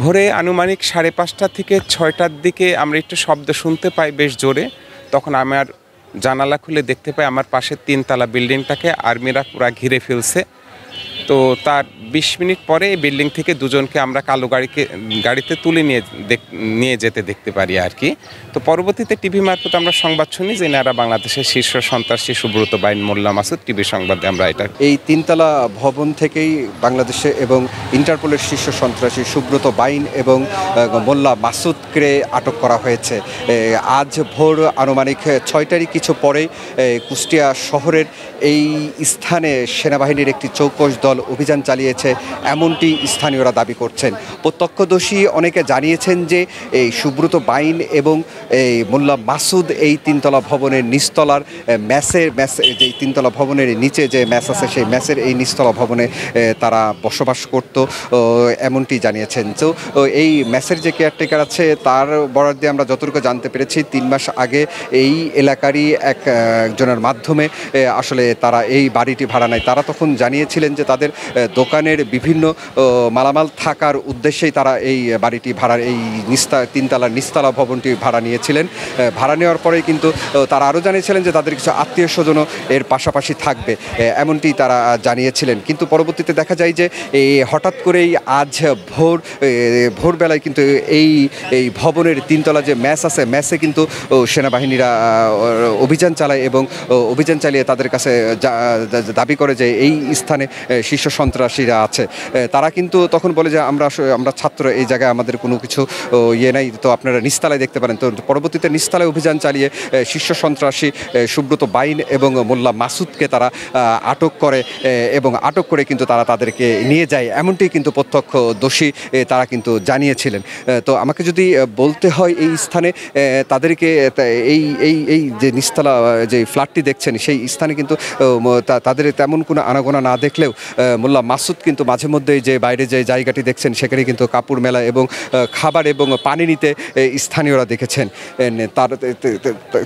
ভোরে আনুমানিক 5:30 থেকে 6টার দিকে আমরা একটু শব্দ শুনতে পাই বেশ জোরে। তখন আমার জানালা খুলে দেখতে পাই আমার পাশের 3তলা বিল্ডিংটাকে আর্মিরা পুরা ঘিরে ফেলছে। তো তার 20 মিনিট পরে এই বিল্ডিং থেকে দুজনকে আমরা কালো গাড়িতে তুলে নিয়ে যেতে দেখতে পারি আর কি। তো পরবর্তীতে টিভি মারফত আমরা সংবাদ শুনি যে এনারা বাংলাদেশের শীর্ষ সন্ত্রাসী সুব্রত বাইন মোল্লা মাসুদ। টিভি সংবাদে আমরা এটা এই 3তলা ভবন থেকেই বাংলাদেশে এবং ইন্টারপোলের শীর্ষ সন্ত্রাসী সুব্রত বাইন এবং মোল্লা মাসুদকে আটক করা হয়েছে। আজ ভোর আনুমানিক 6টারই কিছু পরে কুষ্টিয়া শহরের এই স্থানে সেনাবাহিনীর একটি চৌকস দল অভিযান চালিয়েছে এমনটি স্থানীয়রা দাবি করছেন। প্রত্যক্ষদর্শী অনেকে জানিয়েছেন যে এই সুব্রত বাইন এবং এই মোল্লা মাসুদ এই 3তলা ভবনের নিচতলার যে 3তলা ভবনের নিচে যে ম্যাচ আছে সেই ম্যাচের এই নিচতলা ভবনে তারা বসবাস করত এমনটি জানিয়েছেন। তো এই ম্যাচের যে কেয়ারটেকার আছে তার বরাদ দিয়ে আমরা যতটুকু জানতে পেরেছি 3 মাস আগে এই এলাকারই একজনের মাধ্যমে আসলে তারা এই বাড়িটি ভাড়া নেয়। তারা তখন জানিয়েছিলেন যে তাদের দোকানের বিভিন্ন মালামাল থাকার উদ্দেশ্যেই তারা এই বাড়িটি ভাড়ার এই 3তলার নিচতলা ভবনটি ভাড়া নিয়েছিলেন। ভাড়া নেওয়ার পরে কিন্তু তারা আরও জানিয়েছিলেন যে তাদের কিছু আত্মীয় স্বজনও এর পাশাপাশি থাকবে এমনটি তারা জানিয়েছিলেন। কিন্তু পরবর্তীতে দেখা যায় যে হঠাৎ করেই আজ ভোরবেলায় কিন্তু এই ভবনের 3তলা যে ম্যাচ আছে ম্যাচে কিন্তু সেনাবাহিনীরা অভিযান চালায় এবং অভিযান চালিয়ে তাদের কাছে দাবি করে যে এই স্থানে শীর্ষ সন্ত্রাসীরা আছে। তারা কিন্তু তখন বলে যে আমরা ছাত্র, এই জায়গায় আমাদের কোনো কিছু নাই, তো আপনারা নিচতলায় দেখতে পারেন। তো পরবর্তীতে নিচতলায় অভিযান চালিয়ে শীর্ষ সন্ত্রাসী সুব্রত বাইন এবং মোল্লা মাসুদকে তারা আটক করে কিন্তু তারা তাদেরকে নিয়ে যায় এমনটি কিন্তু প্রত্যক্ষদর্শী তারা কিন্তু জানিয়েছিলেন। তো আমাকে যদি বলতে হয় এই স্থানে তাদেরকে এই যে নিচতলা যে ফ্ল্যাটটি দেখছেন সেই স্থানে কিন্তু তাদের তেমন কোনো আনাগোনা না দেখলেও মোল্লা মাসুদ কিন্তু মাঝে মধ্যেই যে বাইরে যে জায়গাটি দেখছেন সেখানে কিন্তু কাপড় মেলা এবং খাবার এবং পানি নিতে স্থানীয়রা দেখেছেন। তার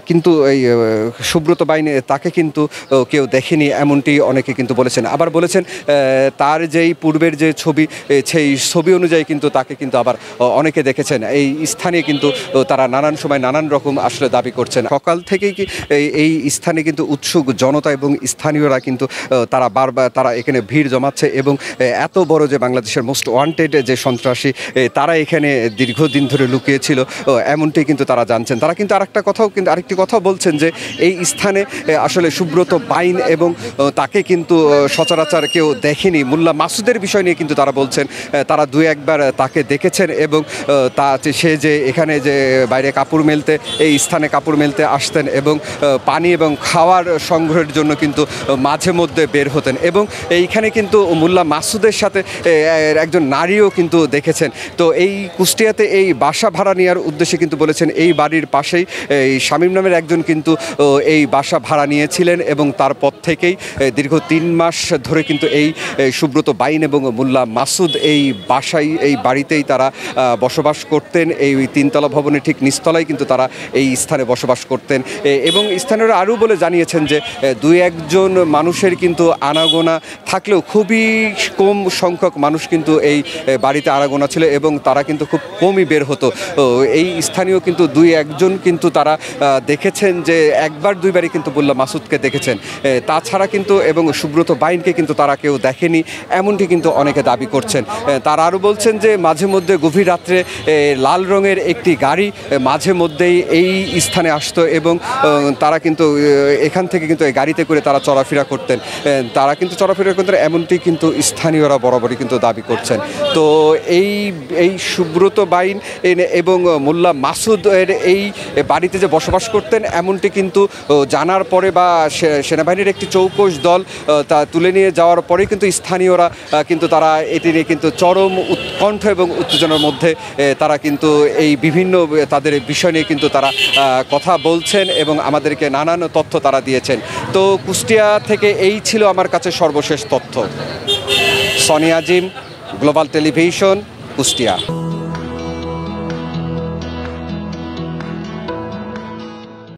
কিন্তু এই সুব্রত বাইন তাকে কিন্তু কেউ দেখেনি এমনটি অনেকে কিন্তু বলেছেন। আবার বলেছেন তার যেই পূর্বের যে ছবি সেই ছবি অনুযায়ী কিন্তু তাকে কিন্তু আবার অনেকে দেখেছেন। এই স্থানে কিন্তু তারা নানান সময় নানান রকম আসলে দাবি করছেন। সকাল থেকেই এই স্থানে কিন্তু উৎসুক জনতা এবং স্থানীয়রা কিন্তু তারা এখানে ভিড় জমাচ্ছে এবং এত বড় যে বাংলাদেশের মোস্ট ওয়ান্টেড যে সন্ত্রাসী তারা এখানে দীর্ঘদিন ধরে লুকিয়েছিল এমনটি কিন্তু তারা জানছেন। তারা কিন্তু আরেকটি কথাও বলছেন যে এই স্থানে আসলে সুব্রত বাইন এবং তাকে কিন্তু সচরাচর কেউ দেখেনি। মোল্লা মাসুদের বিষয় নিয়ে কিন্তু তারা বলছেন তারা 2-1বার তাকে দেখেছেন এবং সে যে এখানে যে বাইরে কাপড় মেলতে এই স্থানে কাপড় মেলতে আসতেন এবং পানি এবং খাওয়ার সংগ্রহের জন্য কিন্তু মাঝে মধ্যে বের হতেন এবং এইখানে কিন্তু মোল্লা মাসুদের সাথে একজন নারীও কিন্তু দেখেছেন। তো এই কুষ্টিয়াতে এই বাসা ভাড়া নেওয়ার উদ্দেশ্যে কিন্তু বলেছেন এই বাড়ির পাশেই এই শামীম নামের একজন কিন্তু এই বাসা ভাড়া নিয়েছিলেন এবং তারপর থেকেই দীর্ঘ 3 মাস ধরে কিন্তু এই সুব্রত বাইন এবং মোল্লা মাসুদ এই বাড়িতেই তারা বসবাস করতেন। এই 3তলা ভবনের ঠিক নিচতলায় কিন্তু তারা এই স্থানে বসবাস করতেন এবং স্থানীয়রা আরও বলে জানিয়েছেন যে 2-1জন মানুষের কিন্তু আনাগোনা থাকলেও খুবই কম সংখ্যক মানুষ কিন্তু এই বাড়িতে আনাগোনা ছিল এবং তারা কিন্তু খুব কমই বের হতো। এই স্থানীয় কিন্তু 2-1জন কিন্তু তারা দেখেছেন যে 1-2বারই কিন্তু মোল্লা মাসুদকে দেখেছেন। তাছাড়া কিন্তু এবং সুব্রত বাইনকে কিন্তু তারা কেউ দেখেনি এমনটি কিন্তু অনেকে দাবি করছেন। তারা আরও বলছেন যে মাঝে মধ্যে গভীর রাত্রে লাল রঙের একটি গাড়ি মাঝে মধ্যেই এই স্থানে আসতো এবং তারা কিন্তু এখান থেকে কিন্তু এই গাড়িতে করে তারা চলাফেরা করতেন এমনটি কিন্তু স্থানীয়রা বরাবরই কিন্তু দাবি করছেন। তো এই সুব্রত বাইন এবং মোল্লা মাসুদের এই বাড়িতে যে বসবাস করতেন এমনটি কিন্তু জানার পরে বা সেনাবাহিনীর একটি চৌকস দল তা তুলে নিয়ে যাওয়ার পরে কিন্তু স্থানীয়রা কিন্তু তারা এটি নিয়ে কিন্তু চরম উৎকণ্ঠ এবং উত্তেজনার মধ্যে তারা কিন্তু এই বিভিন্ন তাদের বিষয় নিয়ে কিন্তু তারা কথা বলছেন এবং আমাদেরকে নানান তথ্য তারা দিয়েছেন। তো কুষ্টিয়া থেকে এই ছিল আমার কাছে সর্বশেষ তথ্য। সনি আজিম, গ্লোবাল টেলিভিশন, কুষ্টিয়া।